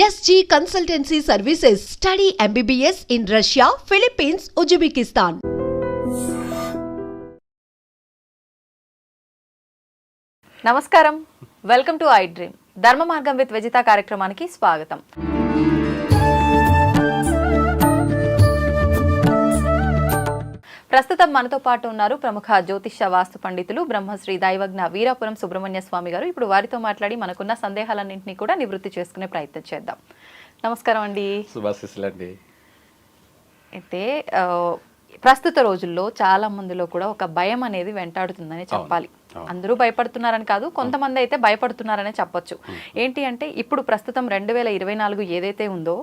SG Consultancy Services. Study MBBS in Russia, Philippines, Uzbekistan. నమస్కారం, welcome to I dream. ధర్మ మార్గం with Vijitha కార్యక్రమానికి స్వాగతం. ప్రస్తుతం మనతో పాటు ఉన్నారు ప్రముఖ జ్యోతిష వాస్తు పండితులు బ్రహ్మశ్రీ దైవజ్ఞ వీరాపురం సుబ్రహ్మణ్య స్వామి గారు. ఇప్పుడు వారితో మాట్లాడి మనకున్న సందేహాలన్నింటినీ కూడా నివృత్తి చేసుకునే ప్రయత్నం చేద్దాం. నమస్కారం అండి. శుభాశీస్సులండి. అయితే ప్రస్తుత రోజుల్లో చాలా మందిలో కూడా ఒక భయం అనేది వెంటాడుతుందని చెప్పాలి. అందరూ భయపడుతున్నారని కాదు, కొంతమంది అయితే భయపడుతున్నారనే చెప్పొచ్చు. ఏంటి అంటే ఇప్పుడు ప్రస్తుతం 2024 ఏదైతే ఉందో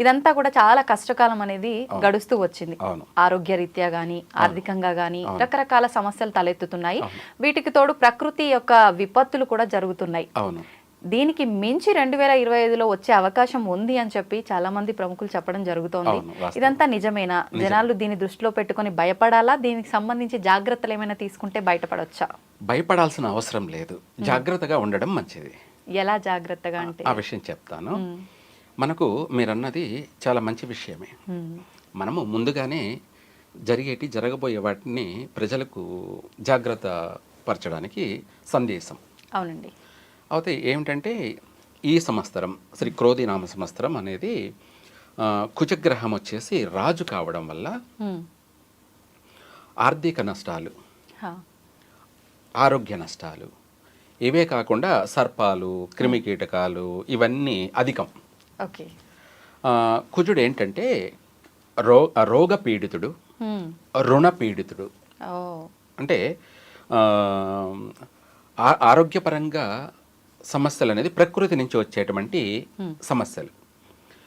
ఇదంతా కూడా చాలా కష్టకాలం అనేది గడుస్తూ వచ్చింది. ఆరోగ్య రీత్యా గానీ, ఆర్థికంగా గానీ రకరకాల సమస్యలు తలెత్తుతున్నాయి. వీటికి తోడు ప్రకృతి యొక్క విపత్తులు కూడా జరుగుతున్నాయి. దీనికి మించి 2025లో వచ్చే అవకాశం ఉంది అని చెప్పి చాలా మంది ప్రముఖులు చెప్పడం జరుగుతోంది. ఇదంతా నిజమేనా? జనాలు దీన్ని దృష్టిలో పెట్టుకొని భయపడాలా? దీనికి సంబంధించి జాగ్రత్తలు ఏమైనా తీసుకుంటే బయటపడొచ్చా? భయపడాల్సిన అవసరం లేదు, జాగ్రత్తగా ఉండడం మంచిది. ఎలా జాగ్రత్తగా అంటే ఆ విషయం చెప్తాను. మనకు మీరన్నది చాలా మంచి విషయమే. మనము ముందుగానే జరగబోయే వాటిని ప్రజలకు జాగ్రత్త పరచడానికి సందేశం. అవునండి. అయితే ఏమిటంటే ఈ సంవత్సరం శ్రీ క్రోధినామ సంవత్సరం అనేది కుజగ్రహం వచ్చేసి రాజు కావడం వల్ల ఆర్థిక నష్టాలు, ఆరోగ్య నష్టాలు, ఇవే కాకుండా సర్పాలు, క్రిమికీటకాలు ఇవన్నీ అధికం. కుజుడు ఏంటంటే రోగ పీడితుడు, రుణ పీడితుడు. అంటే ఆరోగ్యపరంగా సమస్యలు అనేది ప్రకృతి నుంచి వచ్చేటువంటి సమస్యలు.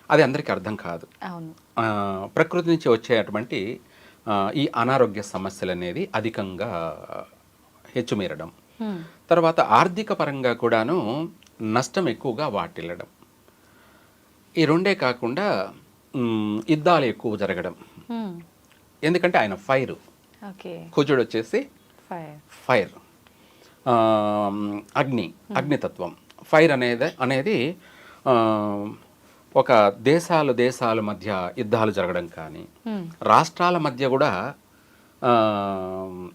అది అందరికీ అర్థం కాదు. ప్రకృతి నుంచి వచ్చేటువంటి ఈ అనారోగ్య సమస్యలు అనేది అధికంగా హెచ్చుమీరడం, తర్వాత ఆర్థిక పరంగా కూడాను నష్టం ఎక్కువగా వాటిల్లడం, ఈ రెండే కాకుండా యుద్ధాలు ఎక్కువ జరగడం. ఎందుకంటే ఆయన ఫైర్, కుజుడు వచ్చేసి ఫైర్, అగ్నితత్వం. ఫైర్ అనేది ఒక దేశాల మధ్య యుద్ధాలు జరగడం కానీ, రాష్ట్రాల మధ్య కూడా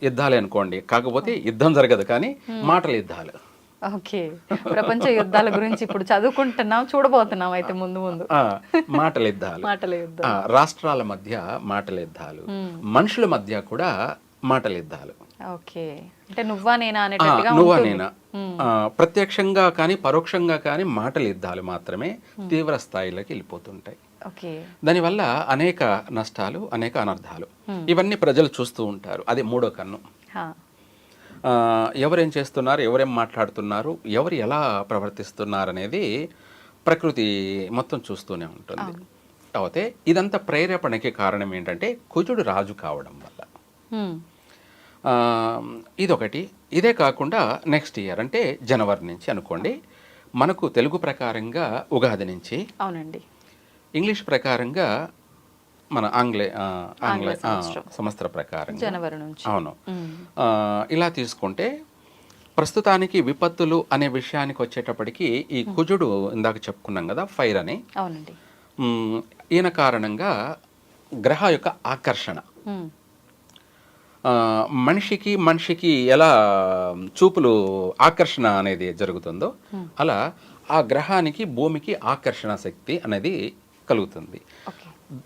యుద్ధాలే అనుకోండి. కాకపోతే యుద్ధం జరగదు కానీ మాటల యుద్ధాలు. ఓకే, ప్రపంచ యుద్ధాల గురించి ఇప్పుడు చదువుకుంటున్నాం, చూడబోతున్నాం. అయితే ముందు మాటల యుద్ధాలు, రాష్ట్రాల మధ్య మాటల యుద్ధాలు, మనుషుల మధ్య కూడా మాటల యుద్ధాలు. ఓకే, అంటే నువ్వా నేనా ప్రత్యక్షంగా కానీ పరోక్షంగా కానీ మాటల యుద్ధాలు మాత్రమే తీవ్ర స్థాయిలోకి వెళ్ళిపోతుంటాయి. దానివల్ల అనేక నష్టాలు, అనేక అనర్థాలు ఇవన్నీ ప్రజలు చూస్తూ ఉంటారు. అది మూడో కన్ను. ఎవరేం చేస్తున్నారు, ఎవరేం మాట్లాడుతున్నారు, ఎవరు ఎలా ప్రవర్తిస్తున్నారు అనేది ప్రకృతి మొత్తం చూస్తూనే ఉంటుంది. అయితే ఇదంతా ప్రేరేపణకి కారణం ఏంటంటే కుజుడు రాజు కావడం వల్ల. ఇదొకటి. ఇదే కాకుండా నెక్స్ట్ ఇయర్ అంటే జనవరి నుంచి అనుకోండి, మనకు తెలుగు ప్రకారంగా ఉగాది నుంచి, అవునండి, ఇంగ్లీష్ ప్రకారంగా మన ఆంగ్ల సంవత్సర ప్రకారం జనవరి నుంచి. అవును. ఇలా తీసుకుంటే ప్రస్తుతానికి విపత్తులు అనే విషయానికి వచ్చేటప్పటికి ఈ కుజుడు ఇందాక చెప్పుకున్నాం కదా, ఫైర్ అని. అవునండి. ఈయన కారణంగా గ్రహ యొక్క ఆకర్షణ, మనిషికి ఎలా చూపులు ఆకర్షణ అనేది జరుగుతుందో అలా ఆ గ్రహానికి, భూమికి ఆకర్షణ శక్తి అనేది కలుగుతుంది.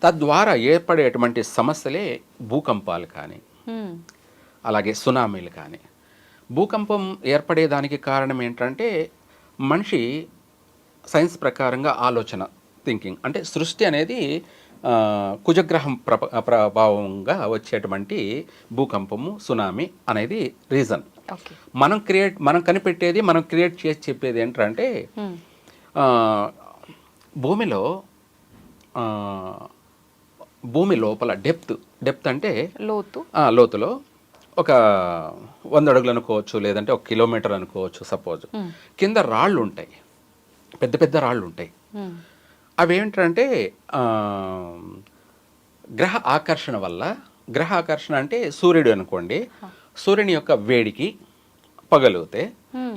తద్వారా ఏర్పడేటువంటి సమస్యలే భూకంపాలు కానీ, అలాగే సునామీలు కానీ. భూకంపం ఏర్పడేదానికి కారణం ఏంటంటే మనిషి సైన్స్ ప్రకారంగా ఆలోచన, థింకింగ్. అంటే సృష్టి అనేది కుజగ్రహం ప్రభావంగా వచ్చేటువంటి భూకంపము, సునామీ అనేది రీజన్. మనం కనిపెట్టేది, మనం క్రియేట్ చేసి చెప్పేది ఏంటంటే భూమి లోపల డెప్త్ అంటే లోతులో ఒక 100 అడుగులు అనుకోవచ్చు, లేదంటే 1 కిలోమీటర్ అనుకోవచ్చు. సపోజ్ కింద రాళ్ళు ఉంటాయి, పెద్ద పెద్ద రాళ్ళు ఉంటాయి. అవేంటంటే గ్రహ ఆకర్షణ వల్ల, గ్రహ ఆకర్షణ అంటే సూర్యుడు అనుకోండి, సూర్యుని యొక్క వేడికి పగలితే,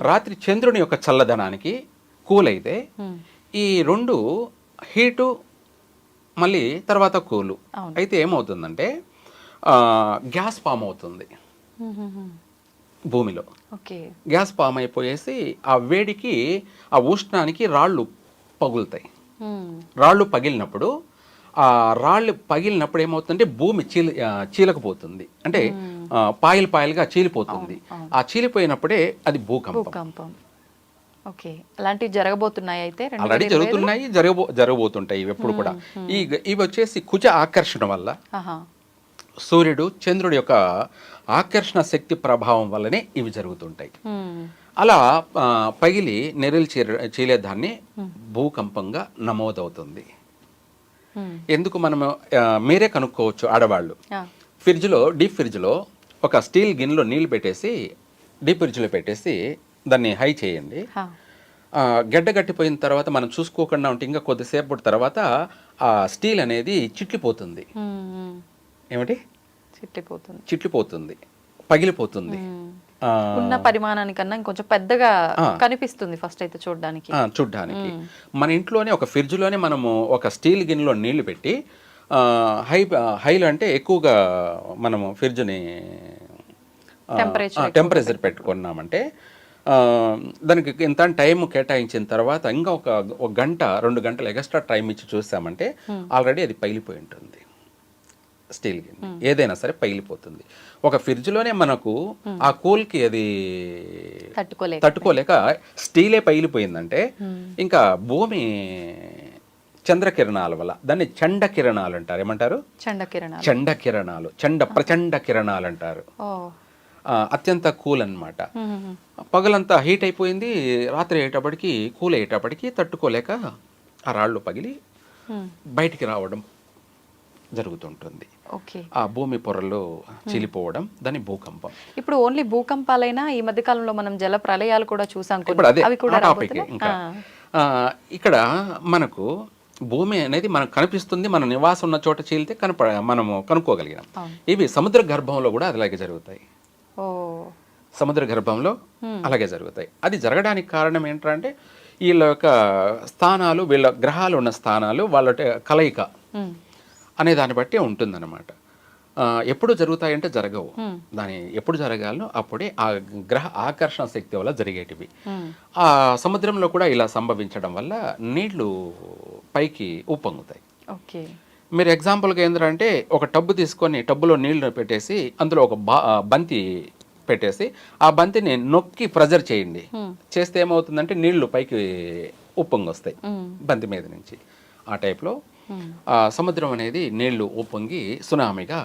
రాత్రి చంద్రుని యొక్క చల్లదనానికి కూలైతే, ఈ రెండు హీటు మళ్ళీ తర్వాత కూలు. అవును. అయితే ఏమవుతుందంటే గ్యాస్ ఫామ్ అవుతుంది భూమిలో. ఓకే. గ్యాస్ ఫామ్ అయిపోయేసి ఆ వేడికి ఆ ఉష్ణానికి రాళ్ళు పగులుతాయి. రాళ్ళు పగిలినప్పుడు ఆ రాళ్ళు పగిలినప్పుడు ఏమవుతుందంటే భూమి చీలకపోతుంది, అంటే పాయలు పాయలుగా చీలిపోతుంది. ఆ చీలిపోయినప్పుడే అది భూకంపం. ఓకే. అలాంటివి జరగబోతున్నాయి అయితే ఆల్రెడీ జరుగుతున్నాయి, జరగబోతుంటాయి ఎప్పుడు కూడా. ఇవి వచ్చేసి కుజ ఆకర్షణ వల్ల, సూర్యుడు చంద్రుడి యొక్క ఆకర్షణ శక్తి ప్రభావం వల్లనే ఇవి జరుగుతుంటాయి. అలా పగిలి నెరలు చీలేదాన్ని భూకంపంగా నమోదవుతుంది. ఎందుకు మనము మీరే కనుక్కోవచ్చు ఆడవాళ్ళు. డీప్ ఫ్రిడ్జ్లో ఒక స్టీల్ గిన్నెలో నీళ్లు పెట్టేసి డీప్ ఫ్రిడ్జ్లో పెట్టేసి దాన్ని హై చేయండి. గడ్డ కట్టిపోయిన తర్వాత మనం చూసుకోకుండా ఉంటే ఇంకా కొద్దిసేపటి తర్వాత ఆ స్టీల్ అనేది చిట్లిపోతుంది. ఏమిటి చిట్లిపోతుంది, పగిలిపోతుంది. ఉన్న పరిమాణానికన్నా ఇంకొంచెం పెద్దగా కనిపిస్తుంది ఫస్ట్ అయితే చూడడానికి. మన ఇంట్లోనే ఒక ఫ్రిడ్జ్లోనే మనము ఒక స్టీల్ గిన్నెలో నీళ్లు పెట్టి హైలో అంటే ఎక్కువగా మనము ఫ్రిడ్జ్ని టెంపరేచర్ పెట్టుకున్నామంటే దానికి ఇంత టైం కేటాయించిన తర్వాత ఇంకా ఒక గంట 2 గంటలు ఎక్స్ట్రా టైం ఇచ్చి చూసామంటే ఆల్రెడీ అది పగిలిపోయి ఉంటుంది. స్టీల్ గిన్నె ఏదైనా సరే పగిలిపోతుంది. ఒక ఫ్రిడ్జ్లోనే మనకు ఆ కూల్కి అది తట్టుకోలేక స్టీలే పగిలిపోయిందంటే ఇంకా భూమి చంద్రకిరణాల వల్ల, దాన్ని చండ కిరణాలు అంటారు. ఏమంటారు? ప్రచండ కిరణాలు అంటారు. అత్యంత కూల్ అన్నమాట. పగలంతా హీట్ అయిపోయింది, రాత్రి అయ్యేటప్పటికి కూల్ అయ్యేటప్పటికి తట్టుకోలేక ఆ రాళ్ళు పగిలి బయటికి రావడం జరుగుతుంటుంది. ఆ భూమి పొరలు చీలిపోవడం, దాని భూకంపం. ఇప్పుడు ఓన్లీ భూకంపాలైనా ఈ మధ్య కాలంలో మనం జల ప్రళయాలు కూడా చూసాం. ఇక్కడ మనకు భూమి అనేది మనకు కనిపిస్తుంది, మన నివాసం ఉన్న చోట చీలితే మనము కనుక్కోగలిగినాం. ఇవి సముద్ర గర్భంలో కూడా అలాగే జరుగుతాయి. సముద్ర గర్భంలో అలాగే జరుగుతాయి. అది జరగడానికి కారణం ఏంటంటే వీళ్ళ యొక్క స్థానాలు, వీళ్ళ గ్రహాలు ఉన్న స్థానాలు, వాళ్ళ కలయిక అనే దాన్ని బట్టి ఉంటుందన్నమాట. ఎప్పుడు జరుగుతాయంటే జరగవు. దాని ఎప్పుడు జరగాలో అప్పుడే ఆ గ్రహ ఆకర్షణ శక్తి వల్ల జరిగేటివి. ఆ సముద్రంలో కూడా ఇలా సంభవించడం వల్ల నీళ్లు పైకి ఉప్పొంగుతాయి. మీరు ఎగ్జాంపుల్గా ఏంటంటే ఒక టబ్బు తీసుకొని టబ్బులో నీళ్లు పెట్టేసి అందులో ఒక బంతి పెట్టేసి ఆ బంతిని నొక్కి ప్రెజర్ చేయండి. చేస్తే ఏమవుతుందంటే నీళ్లు పైకి ఉప్పొంగి వస్తాయి బంతి మీద నుంచి. ఆ టైప్లో సముద్రం అనేది నీళ్లు ఉప్పొంగి సునామీగా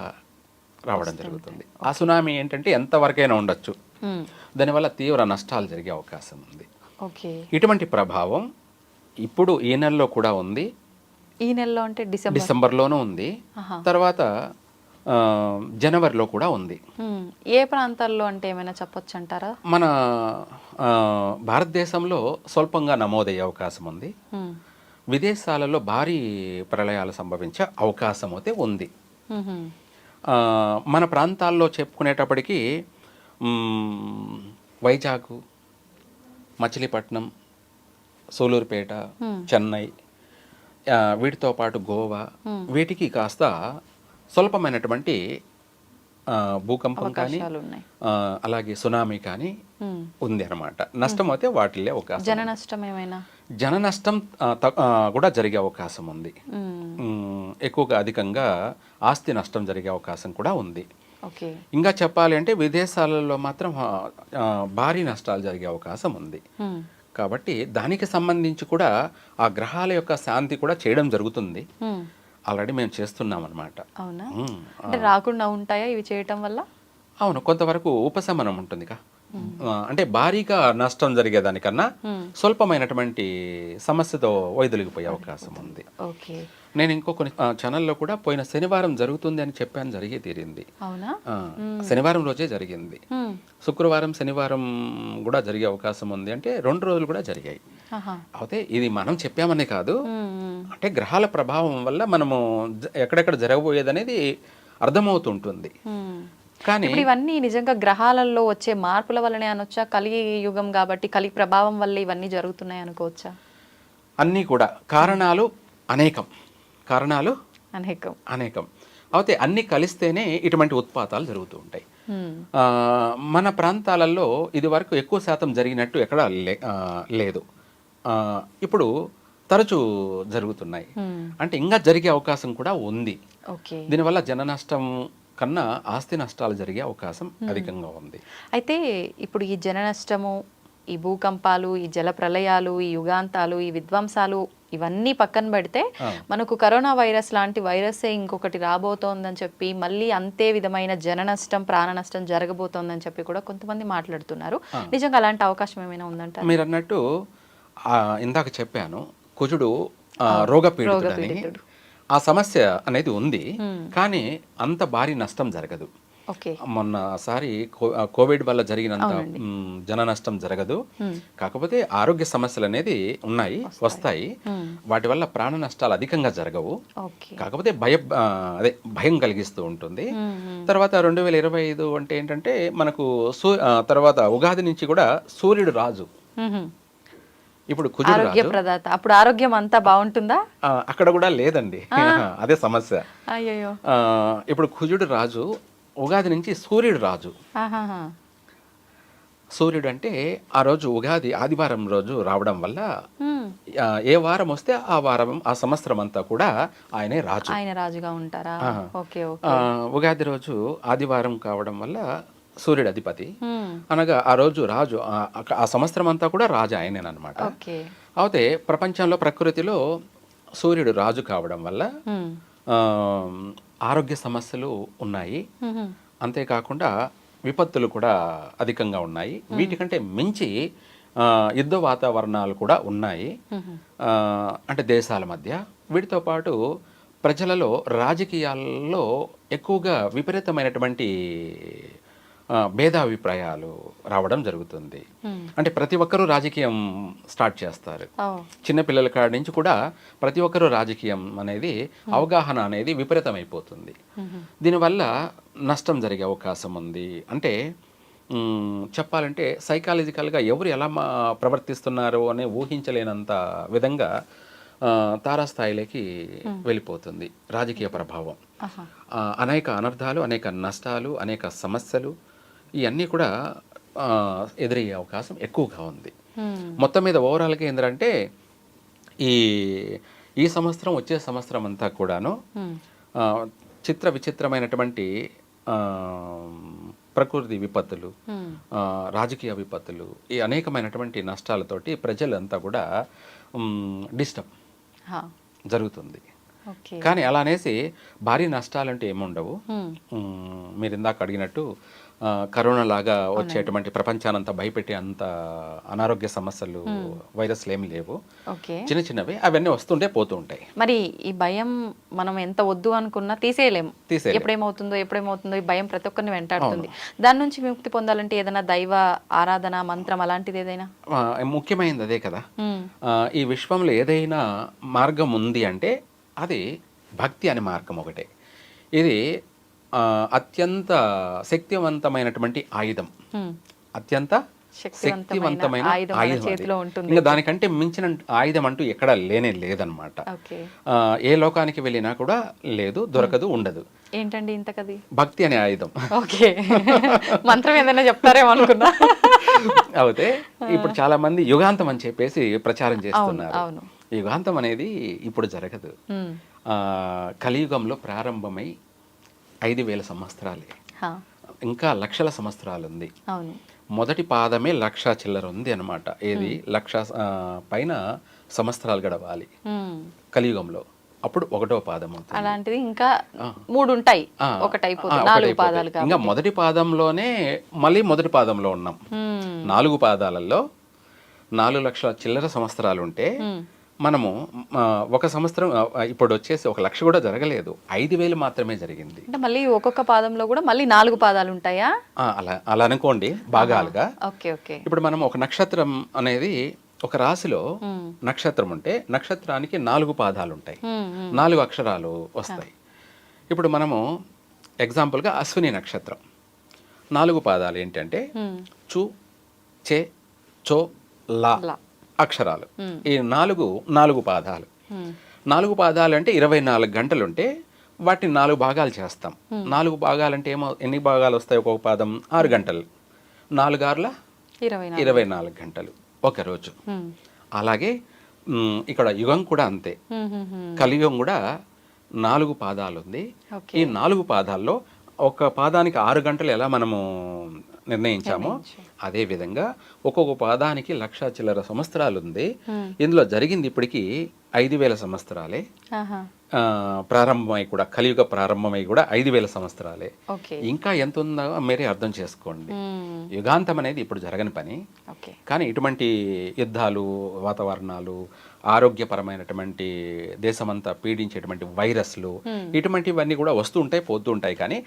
రావడం జరుగుతుంది. ఆ సునామీ ఏంటంటే ఎంతవరకైనా ఉండొచ్చు. దానివల్ల తీవ్ర నష్టాలు జరిగే అవకాశం ఉంది. ఇటువంటి ప్రభావం ఇప్పుడు ఈ నెలలో కూడా ఉంది. ఈ నెలలో అంటే డిసెంబర్లోనూ ఉంది, తర్వాత జనవరిలో కూడా ఉంది. ఏ ప్రాంతాల్లో అంటే ఏమైనా చెప్పొచ్చు అంటారా? మన భారతదేశంలో స్వల్పంగా నమోదయ్యే అవకాశం ఉంది. విదేశాలలో భారీ ప్రళయాలు సంభవించే అవకాశం అయితే ఉంది. మన ప్రాంతాల్లో చెప్పుకునేటప్పటికీ వైజాగ్, మచిలీపట్నం, సూలూరుపేట, చెన్నై, వీటితో పాటు గోవా, వీటికి కాస్త స్వల్పమైనటువంటి భూకంపం కానీ అలాగే సునామీ కానీ ఉంది అన్నమాట. నష్టం అయితే వాటిల్లే అవకాశం. జన నష్టం కూడా జరిగే అవకాశం ఉంది. ఎక్కువగా అధికంగా ఆస్తి నష్టం జరిగే అవకాశం కూడా ఉంది. ఇంకా చెప్పాలి అంటే విదేశాలలో మాత్రం భారీ నష్టాలు జరిగే అవకాశం ఉంది. కాబట్టి దానికి సంబంధించి కూడా ఆ గ్రహాల యొక్క శాంతి కూడా చేయడం జరుగుతుంది. ఆల్రెడీ మేము చేస్తున్నాం అన్నమాట. అవునా? అంటే రాకుండా ఉంటాయా ఇవి చేయటం వల్ల? అవును, కొంతవరకు ఉపశమనం ఉంటుందిగా. అంటే భారీగా నష్టం జరిగేదానికన్నా స్వల్పమైనటువంటి సమస్యతో వైదొలిగిపోయే అవకాశం ఉంది. నేను ఇంకో కొన్ని ఛానల్లో కూడా పోయిన శనివారం జరుగుతుంది అని చెప్పాను, జరిగే తీరింది. శనివారం రోజే జరిగింది. శుక్రవారం, శనివారం కూడా జరిగే అవకాశం ఉంది. అంటే 2 రోజులు కూడా జరిగాయి. అయితే ఇది మనం చెప్పామనే కాదు, అంటే గ్రహాల ప్రభావం వల్ల మనము ఎక్కడెక్కడ జరగబోయేది అనేది అర్థమవుతుంటుంది. కానీ ఇవన్నీ నిజంగా గ్రహాలలో వచ్చే మార్పుల వల్లనే అనొచ్చా? కలి యుగం కాబట్టి కలి ప్రభావం వల్ల ఇవన్నీ జరుగుతున్నాయి అనుకోవచ్చా? అన్నీ కూడా కారణాలు అనేకం కారణాలు అనేకం. అయితే అన్నీ కలిస్తేనే ఇటువంటి ఉత్పాతాలు జరుగుతూ ఉంటాయి. మన ప్రాంతాలలో ఇది వరకు ఎక్కువ శాతం జరిగినట్టు ఎక్కడా లేదు. ఇప్పుడు తరచూ జరుగుతున్నాయి. అంటే ఇంకా జరిగే అవకాశం కూడా ఉంది. దీనివల్ల జన నష్టం కన్నా ఆస్తి నష్టాలు జరిగే అవకాశం అధికంగా ఉంది. అయితే ఇప్పుడు ఈ జన నష్టము, ఈ భూకంపాలు, ఈ జల ప్రళయాలు, ఈ యుగాంతాలు, ఈ విధ్వంసాలు ఇవన్నీ పక్కన పెడితే మనకు కరోనా వైరస్ లాంటి వైరసే ఇంకొకటి రాబోతోందని చెప్పి మళ్ళీ అంతే విధమైన జన నష్టం, ప్రాణ నష్టం జరగబోతోందని చెప్పి కూడా కొంతమంది మాట్లాడుతున్నారు. నిజంగా అలాంటి అవకాశం ఏమైనా ఉందంటారా? మీరు అన్నట్టు ఇందాక చెప్పాను, కుజుడు రోగపీడితుడు. ఆ సమస్య అనేది ఉంది, కానీ అంత భారీ నష్టం జరగదు. మొన్నసారి కోవిడ్ వల్ల జరిగినంత జన నష్టం జరగదు. కాకపోతే ఆరోగ్య సమస్యలు అనేది ఉన్నాయి, వస్తాయి. వాటి వల్ల ప్రాణ నష్టాలు అధికంగా జరగవు. కాకపోతే భయం కలిగిస్తూ ఉంటుంది. తర్వాత 2025 అంటే ఏంటంటే మనకు తర్వాత ఉగాది నుంచి కూడా సూర్యుడు రాజు. ఇప్పుడు కుజుడు రాజు. అప్పుడు ఆరోగ్యం అంతా బాగుంటుందా? అక్కడ కూడా లేదండి, అదే సమస్య. ఇప్పుడు కుజుడు రాజు, ఉగాది నుంచి సూర్యుడు రాజు. సూర్యుడు అంటే ఆ రోజు ఉగాది ఆదివారం రోజు రావడం వల్ల ఏ వారం వస్తే ఆ వారం, ఆ సంవత్సరం అంతా కూడా ఆయనే రాజు. ఆయన రాజుగా ఉంటారా? ఉగాది రోజు ఆదివారం కావడం వల్ల సూర్యుడు అధిపతి. అనగా ఆ రోజు రాజు, ఆ సంవత్సరం అంతా కూడా రాజు ఆయనేనమాట. అయితే ప్రపంచంలో, ప్రకృతిలో సూర్యుడు రాజు కావడం వల్ల ఆరోగ్య సమస్యలు ఉన్నాయి. అంతేకాకుండా విపత్తులు కూడా అధికంగా ఉన్నాయి. వీటికంటే మించి యుద్ధ వాతావరణాలు కూడా ఉన్నాయి, అంటే దేశాల మధ్య. వీటితో పాటు ప్రజలలో, రాజకీయాల్లో ఎక్కువగా విపరీతమైనటువంటి భేదాభిప్రాయాలు రావడం జరుగుతుంది. అంటే ప్రతి ఒక్కరూ రాజకీయం స్టార్ట్ చేస్తారు. చిన్నపిల్లల కాడి నుంచి కూడా ప్రతి ఒక్కరూ రాజకీయం అనేది, అవగాహన అనేది విపరీతమైపోతుంది. దీనివల్ల నష్టం జరిగే అవకాశం ఉంది. అంటే చెప్పాలంటే సైకాలజికల్గా ఎవరు ఎలా ప్రవర్తిస్తున్నారో అనే ఊహించలేనంత విధంగా తారాస్థాయిలోకి వెళ్ళిపోతుంది రాజకీయ ప్రభావం. అనేక అనర్థాలు, అనేక నష్టాలు, అనేక సమస్యలు ఇవన్నీ కూడా ఎదురయ్యే అవకాశం ఎక్కువగా ఉంది. మొత్తం మీద ఓవరాల్గా ఏంటంటే ఈ సంవత్సరం, వచ్చే సంవత్సరం అంతా కూడాను విచిత్రమైనటువంటి ప్రకృతి విపత్తులు, రాజకీయ విపత్తులు, ఈ అనేకమైనటువంటి నష్టాలతోటి ప్రజలంతా కూడా డిస్టర్బ్ జరుగుతుంది. కానీ అలా అనేసి భారీ నష్టాలంటే ఏముండవు. మీరు ఇందాక అడిగినట్టు కరోనా లాగా వచ్చేటువంటి ప్రపంచానంతా భయపెట్టే అంత అనారోగ్య సమస్యలు, వైరస్లు ఏమి లేవు. చిన్న చిన్నవి అవన్నీ వస్తుంటే పోతూ ఉంటాయి. మరి ఈ భయం మనం ఎంత వద్దు అనుకున్నా తీసేయలేము. ఎప్పుడేమవుతుందో ఈ భయం ప్రతి ఒక్కరిని వెంటాడుతుంది. దాని నుంచి విముక్తి పొందాలంటే ఏదైనా దైవ ఆరాధన, మంత్రం అలాంటిది ఏదైనా? ముఖ్యమైనది అదే కదా. ఈ విశ్వంలో ఏదైనా మార్గం ఉంది అంటే అది భక్తి అనే మార్గం ఒకటే. ఇది అత్యంత శక్తివంతమైనటువంటి ఆయుధం, అత్యంత శక్తివంతమైన ఆయుధం. ఇంకా దానికంటే మించిన ఆయుధం అంటూ ఎక్కడ లేదనమాట. ఏ లోకానికి వెళ్ళినా కూడా లేదు, దొరకదు, ఉండదు. ఏంటండి ఇంతకది? భక్తి అనే ఆయుధం. మంత్రం ఏదైనా చెప్తారేమో అనుకున్నా. అయితే ఇప్పుడు చాలా మంది యుగాంతం అని చెప్పేసి ప్రచారం చేస్తున్నారు. యుగాంతం అనేది ఇప్పుడు జరగదు. కలియుగంలో ప్రారంభమై 5,000 సంవత్సరాలే, ఇంకా లక్షల సంవత్సరాలు ఉంది. మొదటి పాదమే 1,00,000 చిల్లర ఉంది అనమాట. ఏది 1,00,000 పైన సంవత్సరాలు గడవాలి కలియుగంలో, అప్పుడు 1వ పాదం అవుతుంది. అలాంటిది ఇంకా 3 ఉంటాయి, ఒకటైపోతుంది 4 పాదాలు. ఇంకా మొదటి పాదంలోనే మళ్ళీ మొదటి పాదంలో ఉన్నాం. 4 పాదాలలో 4,00,000 చిల్లర సంవత్సరాలు ఉంటే మనము ఒక సంవత్సరం ఇప్పుడు వచ్చేసి 1,00,000 కూడా జరగలేదు, 5,000 మాత్రమే జరిగింది. అంటే మళ్ళీ ఒక్కొక్క పాదంలో కూడా మళ్ళీ 4 పాదాలు ఉంటాయా? అలా అనుకోండి భాగాలుగా. ఇప్పుడు మనం ఒక నక్షత్రం అనేది, ఒక రాశిలో నక్షత్రం ఉంటే నక్షత్రానికి 4 పాదాలు ఉంటాయి, 4 అక్షరాలు వస్తాయి. ఇప్పుడు మనము ఎగ్జాంపుల్గా అశ్విని నక్షత్రం 4 పాదాలు ఏంటంటే చు, చే, చో, లా అక్షరాలు. ఈ 4 పాదాలు. 4 పాదాలు అంటే 24 గంటలు ఉంటే వాటిని 4 భాగాలు చేస్తాం. 4 భాగాలు అంటే ఎన్ని భాగాలు వస్తాయి? ఒక్కొక్క పాదం 6 గంటలు, 4 ఆర్ల 24 గంటలు ఒక రోజు. అలాగే ఇక్కడ యుగం కూడా అంతే. కలియుగం కూడా 4 పాదాలు ఉంది. ఈ 4 పాదాల్లో ఒక పాదానికి 6 గంటలు ఎలా మనము నిర్ణయించామో అదే విధంగా ఒక్కొక్క పాదానికి 1,00,000 చిల్లర సంవత్సరాలు ఉంది. ఇందులో జరిగింది ఇప్పటికీ 5,000 సంవత్సరాలే. ప్రారంభమై కూడా కలియుగ ప్రారంభమై కూడా 5,000 సంవత్సరాలే. ఇంకా ఎంత ఉందో మీరే అర్థం చేసుకోండి. యుగాంతం అనేది ఇప్పుడు జరగని పని. కానీ ఇటువంటి యుద్ధాలు, వాతావరణాలు, ఆరోగ్యపరమైనటువంటి దేశమంతా పీడించేటువంటి వైరస్లు, ఇటువంటివన్నీ కూడా వస్తూ ఉంటాయి, పోతూ ఉంటాయి. కానీ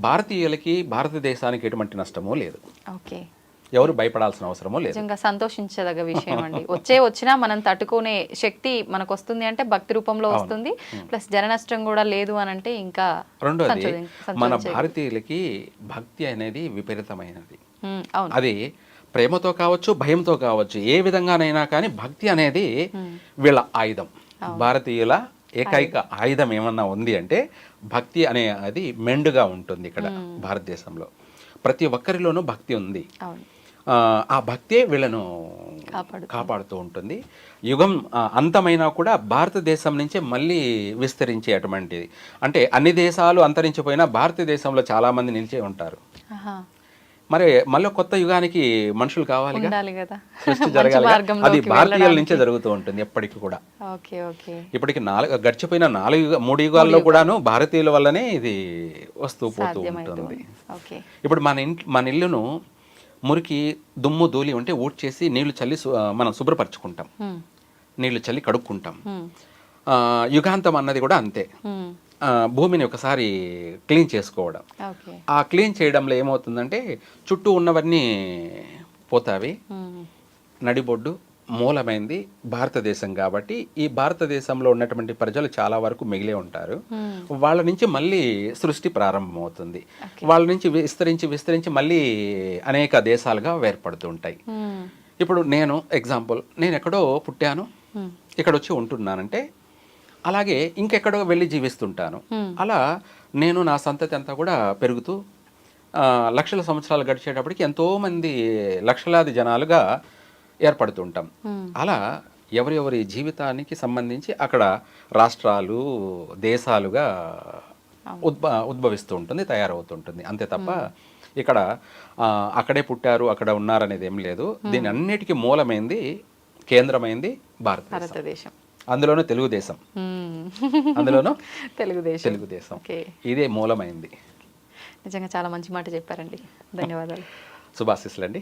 భారతీయులకి, భారతదేశానికి ఎటువంటి నష్టమూ లేదు. ఎవరు భయపడాల్సిన అవసరమో లేదు. నిజంగా సంతోషించదగ్గ విషయం అండి. వచ్చినా మనం తట్టుకునే శక్తి మనకు వస్తుంది అంటే భక్తి రూపంలో వస్తుంది. ప్లస్ జన నష్టం కూడా లేదు అని అంటే ఇంకా. రెండోది, మన భారతీయులకి భక్తి అనేది విపరీతమైనది. అది ప్రేమతో కావచ్చు, భయంతో కావచ్చు, ఏ విధంగానైనా కానీ భక్తి అనేది వీళ్ళ ఆయుధం. భారతీయుల ఏకైక ఆయుధం ఏమన్నా ఉంది అంటే భక్తి అనే అది మెండుగా ఉంటుంది ఇక్కడ భారతదేశంలో. ప్రతి ఒక్కరిలోనూ భక్తి ఉంది. ఆ భక్తే వీళ్ళను కాపాడుతూ ఉంటుంది. యుగం అంతమైనా కూడా భారతదేశం నుంచే మళ్ళీ విస్తరించే అటువంటిది. అంటే అన్ని దేశాలు అంతరించిపోయినా భారతదేశంలో చాలామంది నిలిచే ఉంటారు. మరి మళ్ళీ కొత్త యుగానికి మనుషులు కావాలి కదా, సృష్టి జరగాలి. అది భారతీయుల నుంచే జరుగుతూ ఉంటుంది ఎప్పటికీ కూడా. ఇప్పటికి గడిచిపోయిన 3 యుగాల్లో కూడాను భారతీయుల వల్లనే ఇది వస్తూ పోతూ ఉంటుంది. ఇప్పుడు మన ఇల్లును మురికి, దుమ్ము, ధూళి ఉంటే ఊడ్చేసి నీళ్లు చల్లి మనం శుభ్రపరచుకుంటాం, నీళ్లు చల్లి కడుక్కుంటాం. యుగాంతం అన్నది కూడా అంతే. భూమిని ఒకసారి క్లీన్ చేసుకోవడం. ఆ క్లీన్ చేయడంలో ఏమవుతుందంటే చుట్టూ ఉన్నవన్నీ పోతావి. నడిబొడ్డు మూలమైంది భారతదేశం కాబట్టి ఈ భారతదేశంలో ఉన్నటువంటి ప్రజలు చాలా వరకు మిగిలే ఉంటారు. వాళ్ళ నుంచి మళ్ళీ సృష్టి ప్రారంభమవుతుంది. వాళ్ళ నుంచి విస్తరించి మళ్ళీ అనేక దేశాలుగా ఏర్పడుతూ ఉంటాయి. ఇప్పుడు నేను ఎగ్జాంపుల్, నేను ఎక్కడో పుట్టాను, ఇక్కడ వచ్చి ఉంటున్నానంటే అలాగే ఇంకెక్కడో వెళ్ళి జీవిస్తుంటాను. అలా నేను నా సంతతి అంతా కూడా పెరుగుతూ లక్షల సంవత్సరాలు గడిచేటప్పటికి ఎంతోమంది లక్షలాది జనాలుగా ఏర్పడుతుంటాం. అలా ఎవరెవరి జీవితానికి సంబంధించి అక్కడ రాష్ట్రాలు, దేశాలుగా ఉద్భవిస్తూ ఉంటుంది, తయారవుతుంటుంది. అంతే తప్ప ఇక్కడ అక్కడే పుట్టారు, అక్కడ ఉన్నారనేది ఏం లేదు. దీని అన్నిటికీ మూలమైంది, కేంద్రమైంది భారతదేశం. అందులోనూ తెలుగుదేశం. తెలుగుదేశం ఇదే మూలమైంది. నిజంగా చాలా మంచి మాట చెప్పారండి. ధన్యవాదాలు. శుభాశీస్సులండి.